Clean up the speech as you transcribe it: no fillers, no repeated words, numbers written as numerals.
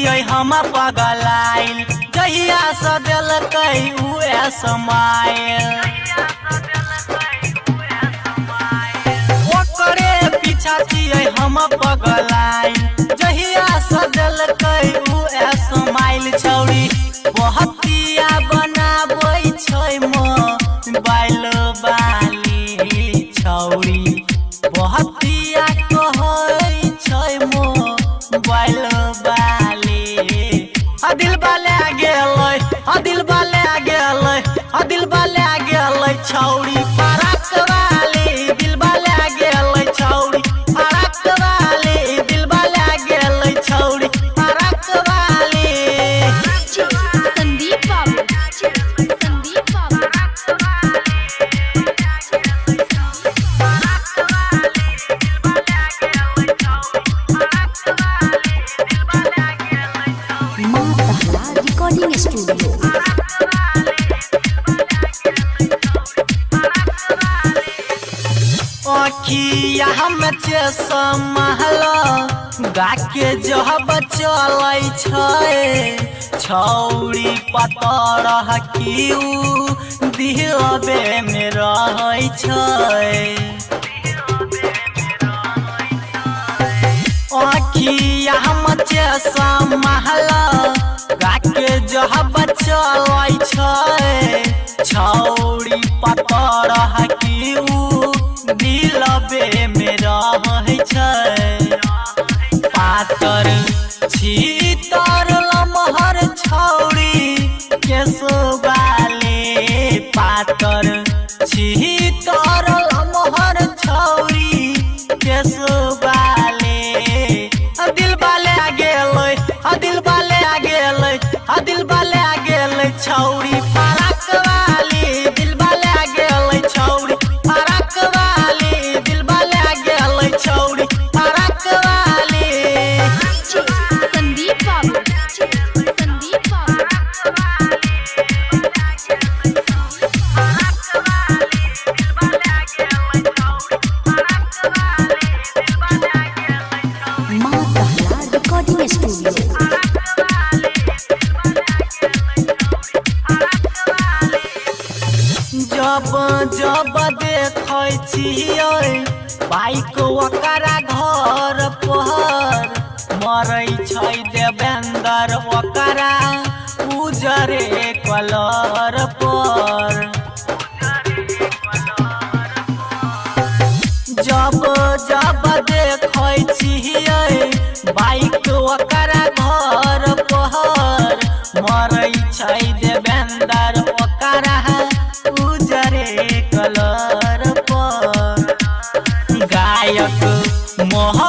छियै हम पगलाइल जहिया से देलकै उहे समाइल ओकरे पीछा छियै हम पगलाइल जहिया से देलकै उहे समाइल छौरी बहतिया बनाबै छै मोबाइल वाली छौरी बहतिया कहै छै मोबाइल वाली दिल वाले गेलै दिल वाले गेलै दिल वाले गेलै छौरी फरक वाली दिल वाले गेलै छौरी फरक वाली दिल वाले गेलै छौरी फरक वाली। संदीप बाबू रिकॉर्डिंग स्टूडियो अखिया हम समहल गाके जब चलै छै छौरी पतर की दिलबे में रहै छै अखिया हम समहल गाके जब चलै छै छौरी पतर की दिलबे में रहै छै पातर छीतर लमहर छौरी केसवाले पातर छीतर लमहर छौरी केसवाले दिल वाले गेलै दिल वाले गेलै दिल वाले गेलै छौरी फरक वाली दिल वाले गेलै छौरी फरक वाली दिल वाले गेलै छौरी फरक वाली। संदीप बाबू माँ कहला रिकॉर्डिंग स्टूडियो जब जब देखै छियै बाइक ओकरा घर पर मरै छै देवेंद्र ओकरा उजरे कलर पर जब जब देखै छियै बाइक ओकरा घर पर मरै छै देवेंद्र ओकरा उजरे कलर पर गायक मोह